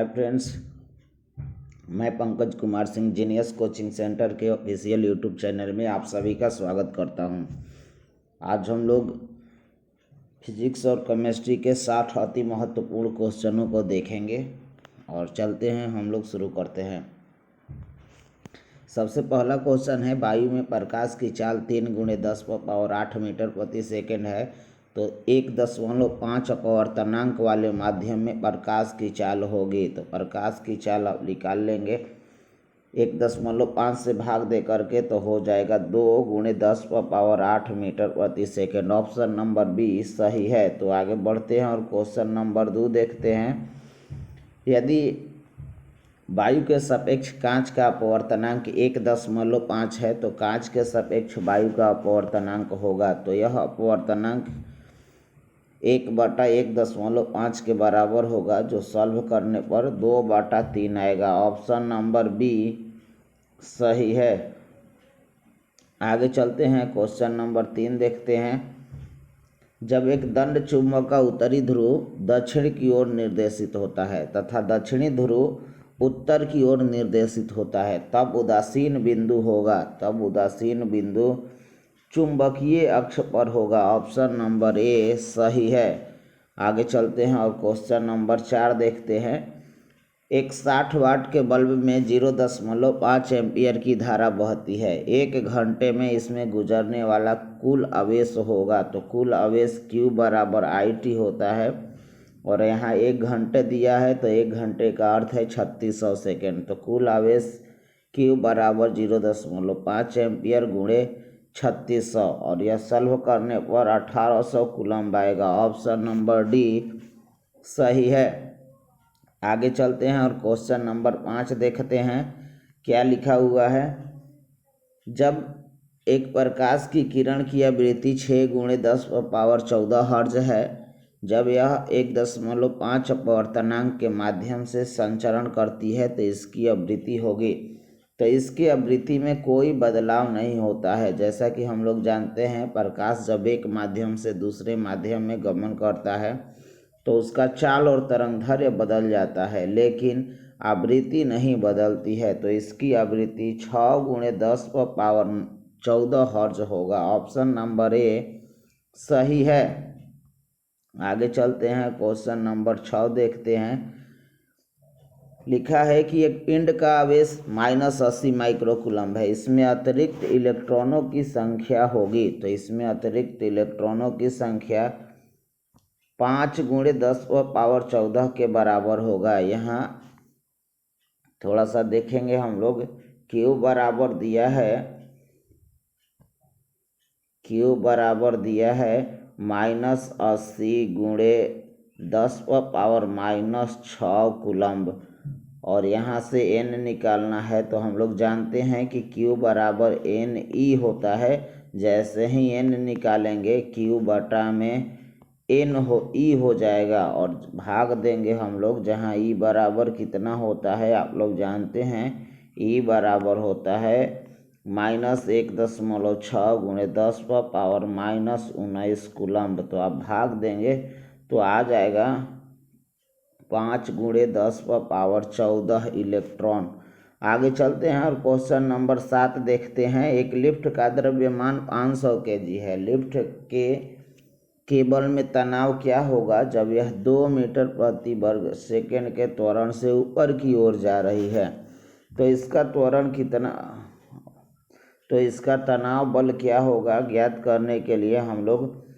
Hi friends, मैं Pankaj Kumar Singh genius coaching centre के official YouTube channel में आप सभी का स्वागत करता हूं। आज हम लोग फिजिक्स और केमिस्ट्री के 60 अति महत्वपूर्ण क्वेश्चनों को देखेंगे और चलते हैं, हम लोग शुरू करते हैं। सबसे पहला क्वेश्चन है, वायु में प्रकाश की चाल 3 × 10⁸ मीटर प्रति सेकेंड है, तो 1.5 अपवर्तनांक वाले माध्यम में प्रकाश की चाल होगी। तो प्रकाश की चाल आप निकाल लेंगे 1.5 से भाग दे करके, तो हो जाएगा 2 × 10⁸ मीटर प्रति सेकेंड। ऑप्शन नंबर बी सही है। तो आगे बढ़ते हैं और क्वेश्चन नंबर 2 देखते हैं। यदि वायु के सापेक्ष कांच का अपवर्तनांक 1.5 है, तो कांच के सापेक्ष वायु का अपवर्तनांक होगा। तो यह अपवर्तनांक 1/1.5 के बराबर होगा, जो सॉल्व करने पर 2/3 आएगा। ऑप्शन नंबर बी सही है। आगे चलते हैं, क्वेश्चन नंबर 3 देखते हैं। जब एक दंड चुंबक का उत्तरी ध्रुव दक्षिण की ओर निर्देशित होता है तथा दक्षिणी ध्रुव उत्तर की ओर निर्देशित होता है, तब उदासीन बिंदु होगा। तब उदासीन बिंदु चुंबकीय अक्ष पर होगा। ऑप्शन नंबर ए सही है। आगे चलते हैं और क्वेश्चन नंबर 4 देखते हैं। एक 60 वाट के बल्ब में 0.5 एम्पियर की धारा बहती है। 1 घंटे में इसमें गुजरने वाला कुल आवेश होगा। तो कुल आवेश Q बराबर IT होता है, और यहाँ 1 घंटे दिया है, तो 1 घंटे का अर्थ है 3600 सेकेंड। तो कुल आवेश Q बराबर 0.5 एम्पियर गुणे 3600, और यह सॉल्व करने पर 1800 कूलम्ब आएगा। ऑप्शन नंबर डी सही है। आगे चलते हैं और क्वेश्चन नंबर 5 देखते हैं, क्या लिखा हुआ है। जब एक प्रकाश की किरण की आवृत्ति 6 × 10⁻14 हर्ट्ज है, जब यह 1.5 अपवर्तनांक के माध्यम से संचरण करती है, तो इसकी आवृत्ति होगी। तो इसकी आवृत्ति में कोई बदलाव नहीं होता है। जैसा कि हम लोग जानते हैं, प्रकाश जब एक माध्यम से दूसरे माध्यम में गमन करता है, तो उसका चाल और तरंगदैर्घ्य बदल जाता है, लेकिन आवृत्ति नहीं बदलती है। तो इसकी आवृत्ति 6 × 10⁻14 हर्ट्ज होगा। ऑप्शन नंबर ए सही है। आगे चलते हैं, क्वेश्चन नंबर 6 देखते हैं। लिखा है कि एक पिंड का आवेश -80 माइक्रोकूलम्ब है। इसमें अतिरिक्त इलेक्ट्रॉनों की संख्या होगी। तो इसमें अतिरिक्त इलेक्ट्रॉनों की संख्या 5 × 10⁻14 के बराबर होगा। यहाँ थोड़ा सा देखेंगे हम लोग। Q बराबर दिया है -80 × 10⁻⁻6 कूलम्ब, और यहाँ से n निकालना है। तो हम लोग जानते हैं कि Q बराबर NE होता है। जैसे ही n निकालेंगे, Q बटा में E हो जाएगा, और भाग देंगे हम लोग, जहाँ E बराबर कितना होता है आप लोग जानते हैं। E बराबर होता है -1.6 × 10⁻⁻19 कूलम्ब। तो आप भाग देंगे तो आ जाएगा 5 × 10⁻14 इलेक्ट्रॉन। आगे चलते हैं और क्वेश्चन नंबर 7 देखते हैं। एक लिफ्ट का द्रव्यमान 500 kg है। लिफ्ट के केबल में तनाव क्या होगा जब यह 2 मीटर प्रति वर्ग सेकेंड के त्वरण से ऊपर की ओर जा रही है। तो इसका त्वरण कितना, तो इसका तनाव बल क्या होगा, ज्ञात करने के लिए हम लोग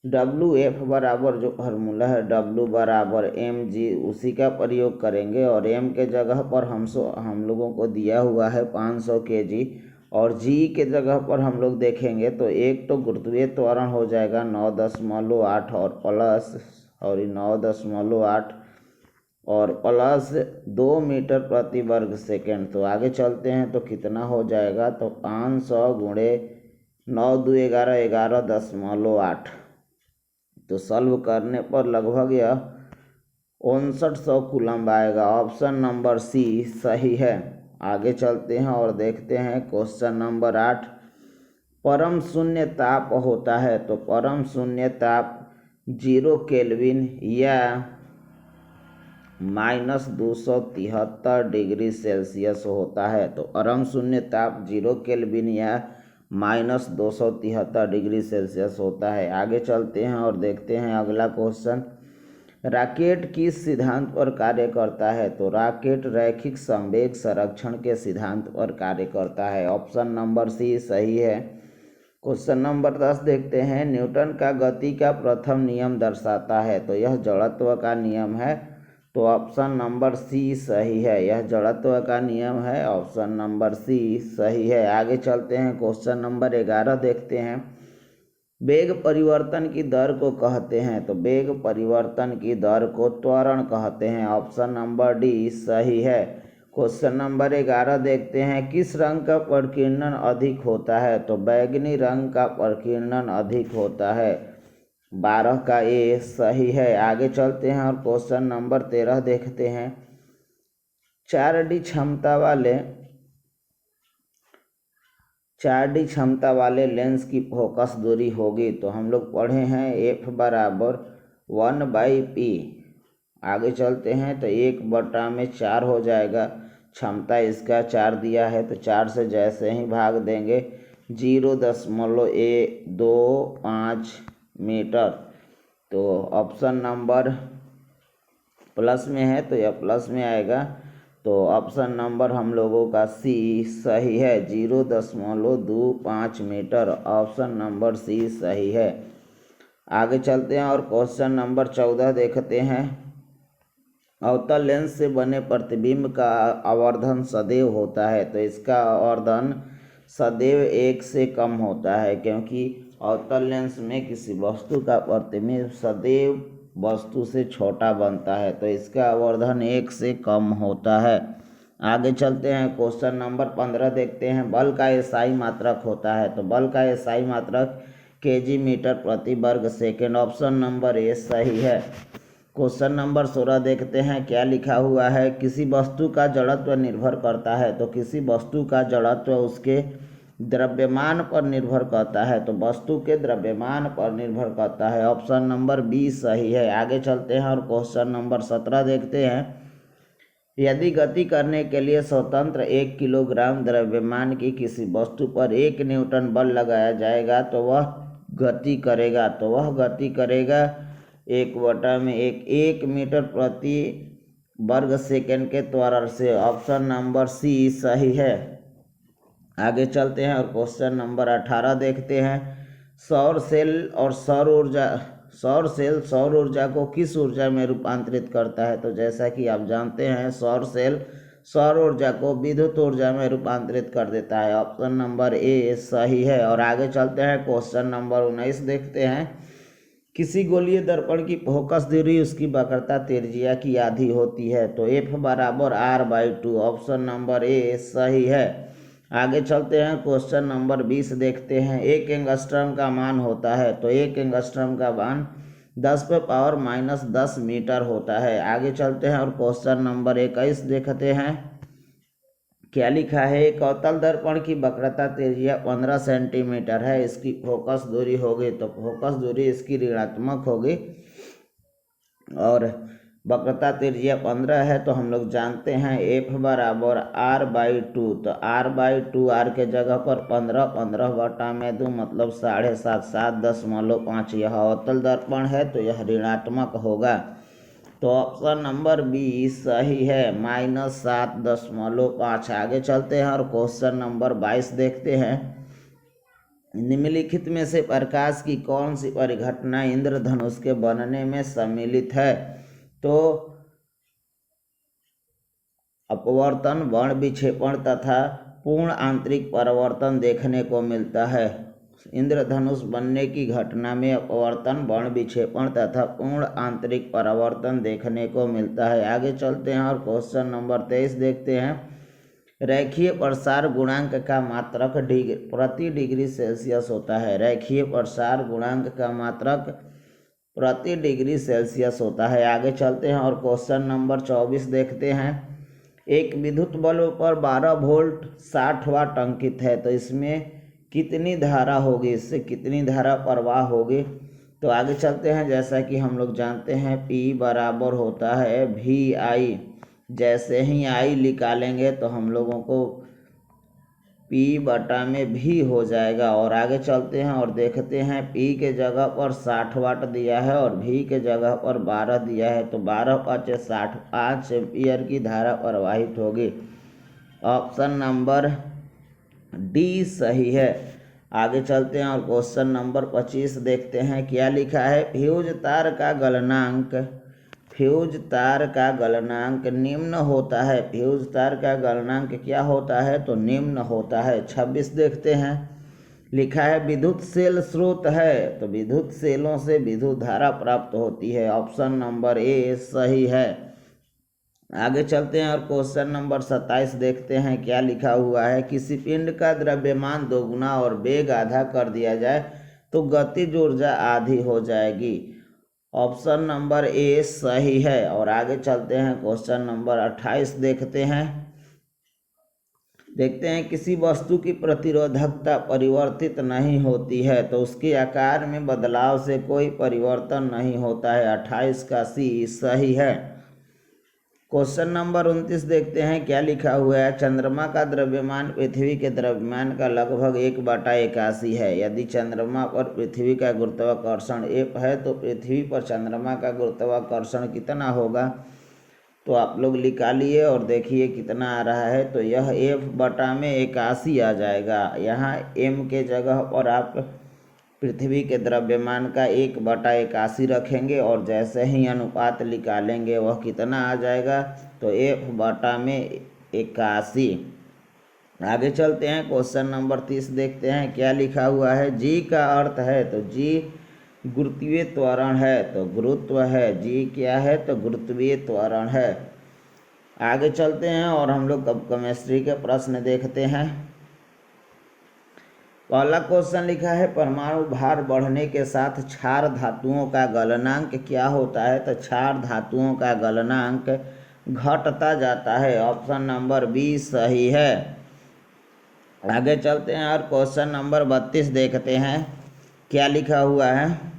WF बराबर, जो फार्मूला है W बराबर mg, उसी का प्रयोग करेंगे। और m के जगह पर हम लोगों को दिया हुआ है 500 kg, और g के जगह पर हम लोग देखेंगे तो एक तो गुरुत्वीय त्वरण हो जाएगा 9.8 और प्लस 9.8 और प्लस 2 मीटर प्रति वर्ग सेकेंड। तो आगे चलते हैं तो कितना हो जाएगा, तो 500 × 9 × 2 = 11.8। तो सॉल्व करने पर लगभग यह 5900 कूलम्ब आएगा। ऑप्शन नंबर सी सही है। आगे चलते हैं और देखते हैं क्वेश्चन नंबर 8। परम शून्य ताप होता है। तो परम शून्य ताप 0 केल्विन या -273 डिग्री सेल्सियस होता है। तो परम शून्य ताप 0 केल्विन या -273 डिग्री सेल्सियस होता है। आगे चलते हैं और देखते हैं अगला क्वेश्चन। रॉकेट किस सिद्धांत पर कार्य करता है? तो रॉकेट रैखिक संवेग संरक्षण के सिद्धांत पर कार्य करता है। ऑप्शन नंबर सी सही है। क्वेश्चन नंबर 10 देखते हैं। न्यूटन का गति का प्रथम नियम दर्शाता है। तो यह जड़त्व का नियम है। तो ऑप्शन नंबर सी सही है। यह जड़त्व का नियम है। ऑप्शन नंबर सी सही है। आगे चलते हैं। क्वेश्चन नंबर 11 देखते हैं। वेग परिवर्तन की दर को कहते हैं। तो वेग परिवर्तन की दर को त्वरण कहते हैं। ऑप्शन नंबर डी सही है। क्वेश्चन नंबर 11 देखते हैं। किस रंग का प्रकीर्णन अधिक होता है? तो बैंगनी रंग का प्रकीर्णन अधिक होता है। 12 का ए सही है। आगे चलते हैं और क्वेश्चन नंबर 13 देखते हैं। 4D क्षमता वाले लेंस की फोकस दूरी होगी। तो हम लोग पढ़े हैं F = 1/p। आगे चलते हैं तो 1/4 हो जाएगा। क्षमता इसका 4 दिया है तो 4 से जैसे ही भाग देंगे 0.125 मीटर। तो ऑप्शन नंबर प्लस में है तो यह प्लस में आएगा। तो ऑप्शन नंबर हम लोगों का सी सही है। 0.25 मीटर। ऑप्शन नंबर सी सही है। आगे चलते हैं और क्वेश्चन नंबर 14 देखते हैं। अवतल लेंस से बने प्रतिबिंब का आवर्धन सदैव होता है। तो इसका आवर्धन सदैव 1 से कम होता है, क्योंकि अवतल लेंस में किसी वस्तु का प्रतिबिंब सदैव वस्तु से छोटा बनता है। तो इसका आवर्धन 1 से कम होता है। आगे चलते हैं। क्वेश्चन नंबर 15 देखते हैं। बल का एसआई मात्रक होता है। तो बल का एसआई मात्रक kg मीटर प्रति वर्ग सेकेंड। ऑप्शन नंबर ए सही है। क्वेश्चन नंबर 16 देखते हैं। क्या लिखा हुआ है? किसी वस्तु का जड़त्व निर्भर करता है। तो किसी वस्तु का जड़त्व उसके द्रव्यमान पर निर्भर करता है। तो वस्तु के द्रव्यमान पर निर्भर करता है। ऑप्शन नंबर बी सही है। आगे चलते हैं और क्वेश्चन नंबर 17 देखते हैं। यदि गति करने के लिए स्वतंत्र 1 किलोग्राम द्रव्यमान की किसी वस्तु पर 1 न्यूटन बल लगाया जाएगा तो वह गति करेगा। 1/1 मीटर प्रति वर्ग सेकेंड के त्वरण से। ऑप्शन नंबर सी सही है। आगे चलते हैं और क्वेश्चन नंबर 18 देखते हैं। सौर सेल सौर ऊर्जा को किस ऊर्जा में रूपांतरित करता है? तो जैसा कि आप जानते हैं सौर सेल सौर ऊर्जा को विद्युत ऊर्जा में रूपांतरित कर देता है। ऑप्शन नंबर ए सही है। और आगे चलते हैं। क्वेश्चन नंबर 19 देखते हैं। किसी गोलीय दर्पण की फोकस दूरी उसकी वक्रता त्रिज्या की आधी होती है। तो F = r/2। Option number A सही है। आगे चलते हैं। क्वेश्चन नंबर 20 देखते हैं। 1 एंगस्ट्रम का मान होता है। तो 1 एंगस्ट्रम का मान 10⁻⁻10 मीटर होता है। आगे चलते हैं और क्वेश्चन नंबर 21 देखते हैं। क्या लिखा है? एक अवतल दर्पण की वक्रता त्रिज्या 15 सेंटीमीटर है। इसकी फोकस दूरी होगी तो फोकस दूरी इसकी ऋणात्मक होगी और वक्रता त्रिज्या 15 है। तो हम लोग जानते हैं F = r/2। तो r/2 r के जगह पर 15 मतलब 7.5 7.5। यह अवतल दर्पण है तो यह ऋणात्मक होगा। तो ऑप्शन नंबर बी सही है। -7.5। आगे चलते हैं और क्वेश्चन नंबर 22 देखते हैं। निम्नलिखित में से प्रकाश की कौन सी परिघटना इंद्रधनुष के बनने में सम्मिलित है? तो अपवर्तन, वर्ण विक्षेपण तथा पूर्ण आंतरिक परावर्तन देखने को मिलता है। इंद्रधनुष बनने की घटना में अपवर्तन, वर्ण विक्षेपण तथा पूर्ण आंतरिक परावर्तन देखने को मिलता है। आगे चलते हैं और क्वेश्चन नंबर 23 देखते हैं। रैखीय प्रसार गुणांक का मात्रक प्रति डिग्री सेल्सियस होता है। रैखीय प्रसार गुणांक का मात्रक प्रति डिग्री सेल्सियस होता है। आगे चलते हैं और क्वेश्चन नंबर 24 देखते हैं। एक विद्युत बल्ब पर 12 वोल्ट 60 वाट अंकित है। तो इसमें कितनी धारा होगी? इससे कितनी धारा प्रवाह होगी? तो आगे चलते हैं। जैसा कि हम लोग जानते हैं P बराबर होता है VI। जैसे ही I निकालेंगे तो हम लोगों को P बटा में V हो जाएगा। और आगे चलते हैं और देखते हैं P के जगह पर 60 वाट दिया है और V के जगह पर 12 दिया है। तो 12 × 60 5 एम्पीयर की धारा प्रवाहित होगी। ऑप्शन नंबर डी सही है। आगे चलते हैं और क्वेश्चन नंबर 25 देखते हैं क्या लिखा है। फ्यूज तार का गलनांक निम्न होता है। फ्यूज तार का गलनांक क्या होता है? तो निम्न होता है। 26 देखते हैं। लिखा है विद्युत सेल स्रोत है, तो विद्युत सेलों से विद्युत धारा प्राप्त होती है। ऑप्शन नंबर ए सही है। आगे चलते हैं और क्वेश्चन नंबर 27 देखते हैं क्या लिखा हुआ है। किसी पिंड का द्रव्यमान दोगुना और वेग आधा कर दिया जाए तो गतिज ऊर्जा आधी हो जाएगी। ऑप्शन नंबर ए सही है। और आगे चलते हैं क्वेश्चन नंबर 28 देखते हैं किसी वस्तु की प्रतिरोधकता परिवर्तित नहीं होती है तो उसके आकार में बदलाव से कोई परिवर्तन नहीं होता है। 28 का सी सही है। क्वेश्चन नंबर 29 देखते हैं क्या लिखा हुआ है। चंद्रमा का द्रव्यमान पृथ्वी के द्रव्यमान का लगभग 1/81 है। यदि चंद्रमा पर पृथ्वी का गुरुत्वाकर्षण F है तो पृथ्वी पर चंद्रमा का गुरुत्वाकर्षण कितना होगा? तो आप लोग निकालिए और देखिए कितना आ रहा है। तो यह F/81 आ जाएगा। यहाँ M के जगह पर आप पृथ्वी के द्रव्यमान का 1/81 रखेंगे और जैसे ही अनुपात निकालेंगे वह कितना आ जाएगा? तो F/81। आगे चलते हैं क्वेश्चन नंबर 30 देखते हैं क्या लिखा हुआ है। जी का अर्थ है, तो जी गुरुत्वीय त्वरण है, तो गुरुत्व है। जी क्या है? तो गुरुत्वीय त्वरण है। आगे चलते हैं और हम लोग अब केमिस्ट्री के प्रश्न देखते हैं। पहला क्वेश्चन लिखा है परमाणु भार बढ़ने के साथ क्षार धातुओं का गलनांक क्या होता है? तो क्षार धातुओं का गलनांक घटता जाता है। ऑप्शन नंबर बी सही है। आगे चलते हैं और क्वेश्चन नंबर 32 देखते हैं क्या लिखा हुआ है।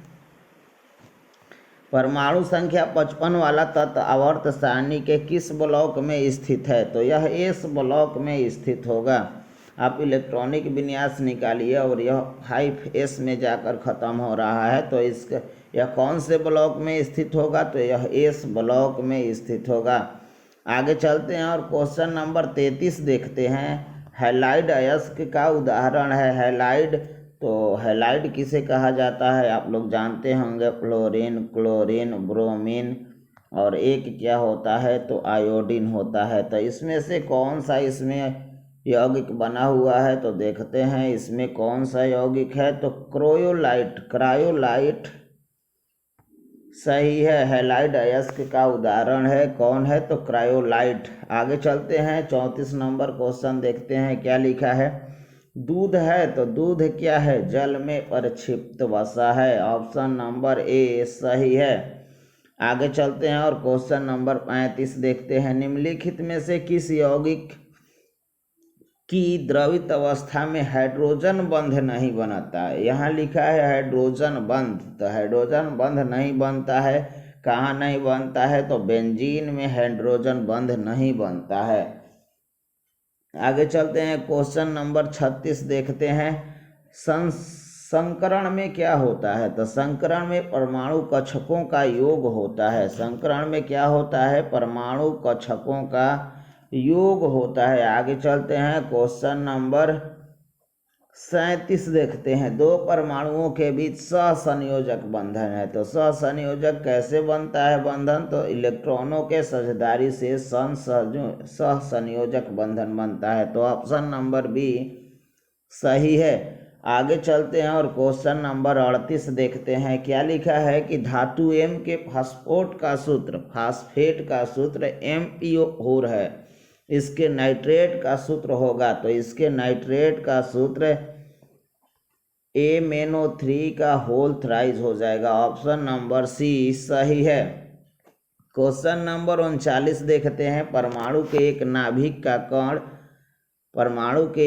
परमाणु संख्या 55 वाला तत्व आवर्त सारणी के किस ब्लॉक में स्थित है? तो यह एस ब्लॉक में स्थित होगा। आप इलेक्ट्रॉनिक विन्यास निकालिए और यह 5S में जाकर ख़त्म हो रहा है। तो इसका यह कौन से ब्लॉक में स्थित होगा? तो यह एस ब्लॉक में स्थित होगा। आगे चलते हैं और क्वेश्चन नंबर 33 देखते हैं। हैलाइड अयस्क का उदाहरण है। हैलाइड, तो हैलाइड किसे कहा जाता है? आप लोग जानते होंगे, फ्लोरीन, क्लोरीन, ब्रोमीन और एक क्या होता है? तो आयोडीन होता है। तो इसमें से कौन सा इसमें यौगिक बना हुआ है? तो देखते हैं इसमें कौन सा यौगिक है। तो क्रायोलाइट सही है। हैलाइड अयस्क का उदाहरण है। कौन है? तो क्रायोलाइट। आगे चलते हैं 34 नंबर क्वेश्चन देखते हैं क्या लिखा है। दूध है, तो दूध क्या है? जल में प्रक्षिप्त वसा है। ऑप्शन नंबर ए सही है। आगे चलते हैं और क्वेश्चन नंबर 35 देखते हैं। निम्नलिखित में से किस यौगिक की द्रवित अवस्था में हाइड्रोजन बंध नहीं बनता है? यहाँ लिखा है हाइड्रोजन बंध, तो हाइड्रोजन बंध नहीं बनता है। कहाँ नहीं बनता है? तो बेंजीन में हाइड्रोजन बंध नहीं बनता है। आगे चलते हैं क्वेश्चन नंबर 36 देखते हैं। संकरण में क्या होता है? तो संकरण में परमाणु कक्षकों का योग होता है। संकरण में क्या होता है? परमाणु कक्षकों का योग होता है। आगे चलते हैं क्वेश्चन नंबर 37 देखते हैं। दो परमाणुओं के बीच सहसंयोजक बंधन है। तो सहसंयोजक कैसे बनता है बंधन? तो इलेक्ट्रॉनों के साझेदारी से सहसंयोजक बंधन बनता है। तो ऑप्शन नंबर बी सही है। आगे चलते हैं और क्वेश्चन नंबर 38 देखते हैं क्या लिखा है कि धातु M के फास्फेट का सूत्र MpO4 है। इसके नाइट्रेट का सूत्र होगा, तो इसके नाइट्रेट का सूत्र MnO3 का होल थ्राइस हो जाएगा। ऑप्शन नंबर सी सही है। क्वेश्चन नंबर 39 देखते हैं। परमाणु के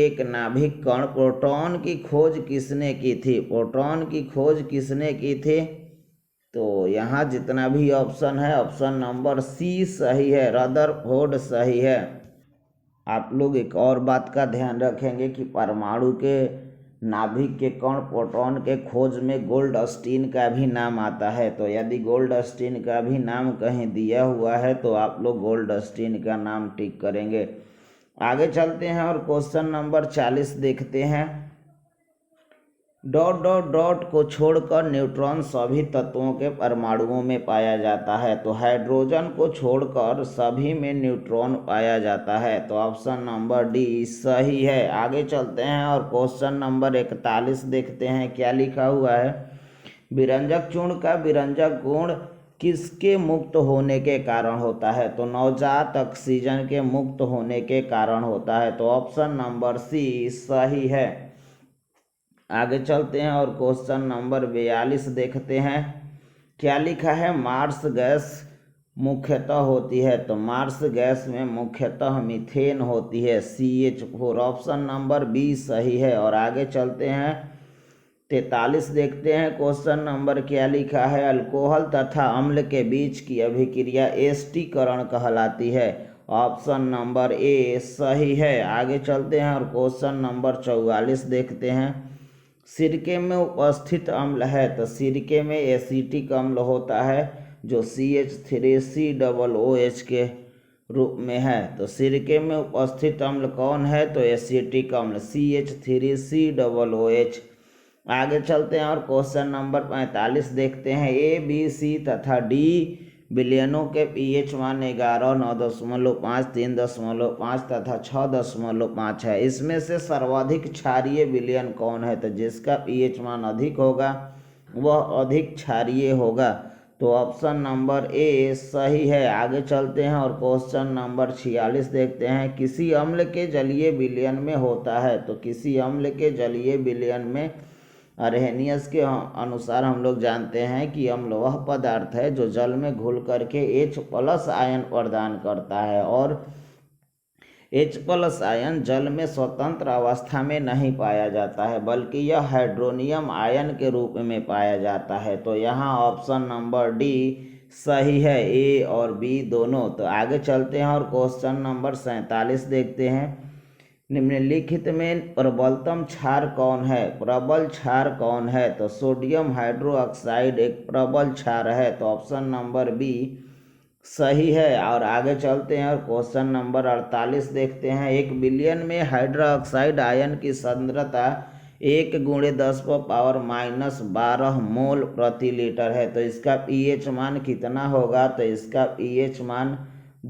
एक नाभिक कण प्रोटॉन की खोज किसने की थी? प्रोटॉन की खोज किसने की थी? तो यहाँ जितना भी ऑप्शन है ऑप्शन नंबर सी सही है, रदरफोर्ड सही है। आप लोग एक और बात का ध्यान रखेंगे कि परमाणु के नाभिक के कण प्रोटॉन के खोज में गोल्डस्टीन का भी नाम आता है। तो यदि गोल्डस्टीन का भी नाम कहीं दिया हुआ है तो आप लोग गोल्डस्टीन का नाम टिक करेंगे। आगे चलते हैं और क्वेश्चन नंबर 40 देखते हैं। डॉट डॉट डॉट को छोड़कर न्यूट्रॉन सभी तत्वों के परमाणुओं में पाया जाता है। तो हाइड्रोजन को छोड़कर सभी में न्यूट्रॉन पाया जाता है। तो ऑप्शन नंबर डी सही है। आगे चलते हैं और क्वेश्चन नंबर 41 देखते हैं क्या लिखा हुआ है। विरंजक चूर्ण का विरंजक गुण किसके मुक्त होने के कारण होता है। तो नवजात ऑक्सीजन के मुक्त होने के कारण होता है। तो ऑप्शन नंबर सी सही है। आगे चलते हैं और क्वेश्चन नंबर 42 देखते हैं क्या लिखा है। मार्स गैस मुख्यतः होती है। तो मार्स गैस में मुख्यतः मीथेन होती है, CH4। ऑप्शन नंबर बी सही है। और आगे चलते हैं 43 देखते हैं क्वेश्चन नंबर क्या लिखा है। अल्कोहल तथा अम्ल के बीच की अभिक्रिया एस्टीकरण कहलाती है। ऑप्शन नंबर ए सही है। आगे चलते हैं और क्वेश्चन नंबर 44 देखते हैं। सिरके में उपस्थित अम्ल है। तो सिरके में एसिटिक अम्ल होता है जो CH3COOH के रूप में है। तो सिरके में उपस्थित अम्ल कौन है। तो एसिटिक अम्ल CH3COOH। आगे चलते हैं और क्वेश्चन नंबर 45 देखते हैं। ए बी सी तथा डी विलयनों के pH मान 11, 9.5, 3.5 तथा 6.5 है। इसमें से सर्वाधिक क्षारीय विलयन कौन है। तो जिसका pH मान अधिक होगा वह अधिक क्षारीय होगा। तो ऑप्शन नंबर ए सही है। आगे चलते हैं और क्वेश्चन नंबर 46 देखते हैं। किसी अम्ल के जलीय विलयन में होता है। तो किसी अम्ल के जलीय विलयन में अरहेनियस के अनुसार हम लोग जानते हैं कि अम्ल वह पदार्थ है जो जल में घुल करके H+ आयन प्रदान करता है और H+ आयन जल में स्वतंत्र अवस्था में नहीं पाया जाता है बल्कि यह हाइड्रोनियम आयन के रूप में पाया जाता है। तो यहाँ ऑप्शन नंबर डी सही है, ए और बी दोनों। तो आगे चलते हैं और क्वेश्चन नंबर 47 देखते हैं। निम्नलिखित में प्रबलतम क्षार कौन है। प्रबल क्षार कौन है। तो सोडियम हाइड्रोक्साइड एक प्रबल क्षार है। तो ऑप्शन नंबर बी सही है। और आगे चलते हैं और क्वेश्चन नंबर 48 देखते हैं। 1 बिलियन में हाइड्रोक्साइड आयन की सांद्रता 1 × 10⁻⁻12 मोल प्रति लीटर है। तो इसका pH मान कितना होगा। तो इसका pH मान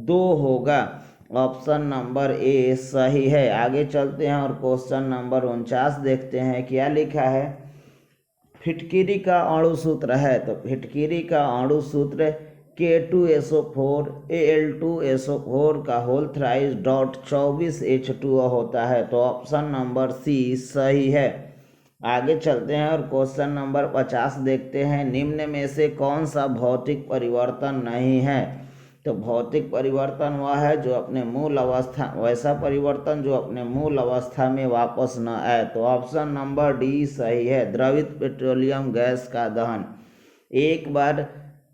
2 होगा। ऑप्शन नंबर ए सही है। आगे चलते हैं और क्वेश्चन नंबर 49 देखते हैं क्या लिखा है। फिटकिरी का अणु सूत्र है। तो फिटकिरी का अणु सूत्र K2SO4 Al2SO4 का होल थ्राइस .24H2O होता है। तो ऑप्शन नंबर सी सही है। आगे चलते हैं और क्वेश्चन नंबर 50 देखते हैं। निम्न में से कौन सा भौतिक परिवर्तन नहीं है। तो भौतिक परिवर्तन वह है जो अपने मूल अवस्था, वैसा परिवर्तन जो अपने मूल अवस्था में वापस न आए। तो ऑप्शन नंबर डी सही है। द्रवित पेट्रोलियम गैस का दहन, एक बार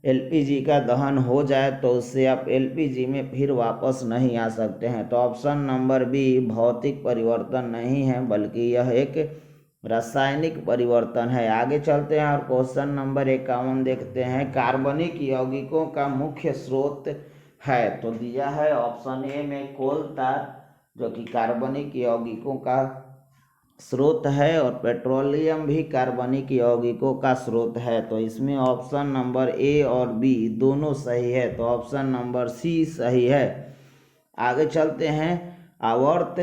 LPG का दहन हो जाए तो उससे आप LPG में फिर वापस नहीं आ सकते हैं। तो ऑप्शन नंबर बी भौतिक परिवर्तन नहीं है बल्कि यह एक रासायनिक परिवर्तन है। आगे चलते हैं और क्वेश्चन नंबर 51 देखते हैं। कार्बनिक यौगिकों का मुख्य स्रोत है। तो दिया है ऑप्शन ए में कोल तार जो कि कार्बनिक यौगिकों का स्रोत है और पेट्रोलियम भी कार्बनिक यौगिकों का स्रोत है। तो इसमें ऑप्शन नंबर ए और बी दोनों सही है। तो ऑप्शन नंबर सी सही है। आगे चलते हैं। आवर्त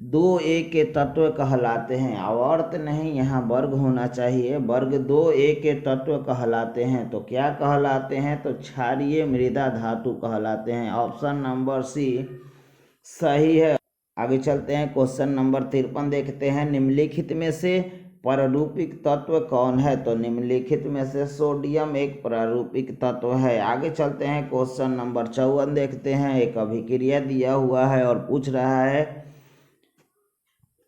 2A के तत्व कहलाते हैं। आवर्त नहीं, यहाँ वर्ग होना चाहिए। वर्ग 2A के तत्व कहलाते हैं। तो क्या कहलाते हैं। तो क्षारीय मृदा धातु कहलाते हैं। ऑप्शन नंबर सी सही है। आगे चलते हैं। क्वेश्चन नंबर 53 देखते हैं। निम्नलिखित में से प्रारूपिक तत्व कौन है। तो निम्नलिखित में से सोडियम एक प्रारूपिक तत्व है। आगे चलते हैं। क्वेश्चन नंबर 54 देखते हैं। एक अभिक्रिया दिया हुआ है और पूछ रहा है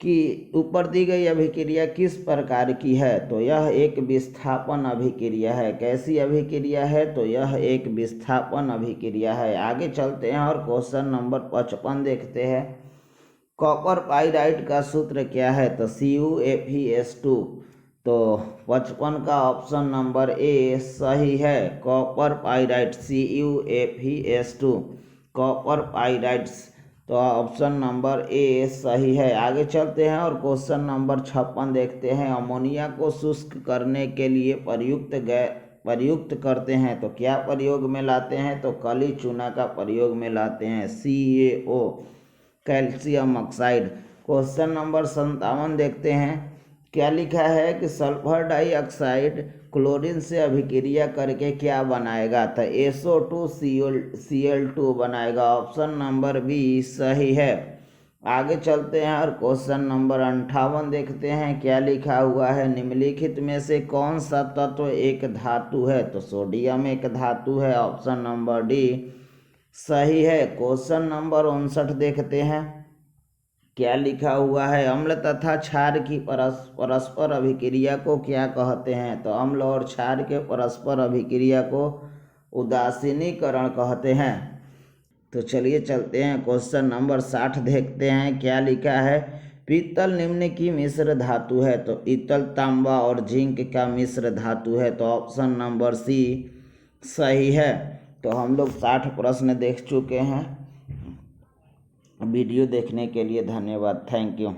कि ऊपर दी गई अभिक्रिया किस प्रकार की है, तो यह एक विस्थापन अभिक्रिया है। कैसी अभिक्रिया है, तो यह एक विस्थापन अभिक्रिया है। आगे चलते हैं और क्वेश्चन नंबर 55 देखते हैं। कॉपर पाइराइट का सूत्र क्या है, तो CuFeS2। तो 55 का ऑप्शन नंबर ए सही है। Copper pyrite CuFeS2 copper pyrites, तो ऑप्शन नंबर ए सही है। आगे चलते हैं और क्वेश्चन नंबर 56 देखते हैं। अमोनिया को शुष्क करने के लिए प्रयुक्त करते हैं, तो क्या प्रयोग में लाते हैं, तो काली चूना का प्रयोग में लाते हैं, CaO calcium oxide. Question number 57 देखते हैं। क्या लिखा है कि सल्फर डाइऑक्साइड क्लोरीन से अभिक्रिया करके क्या बनाएगा, तो SO2Cl2 बनाएगा। ऑप्शन नंबर बी सही है। आगे चलते हैं और क्वेश्चन नंबर 58 देखते हैं। क्या लिखा हुआ है, निम्नलिखित में से कौन सा तत्व एक धातु है, तो सोडियम एक धातु है। ऑप्शन नंबर डी सही है। क्वेश्चन नंबर 59 देखते हैं। क्या लिखा हुआ है, अम्ल तथा क्षार की परस्पर अभिक्रिया को क्या कहते हैं, तो अम्ल और क्षार के परस्पर अभिक्रिया को उदासीनीकरण कहते हैं। तो चलिए चलते हैं क्वेश्चन नंबर 60 देखते हैं। क्या लिखा है, पीतल निम्न की मिश्र धातु है, तो पीतल तांबा और जिंक का मिश्र धातु है। तो ऑप्शन नंबर सी सही है। तो हम लोग 60 प्रश्न देख चुके हैं। वीडियो देखने के लिए धन्यवाद। Thank you.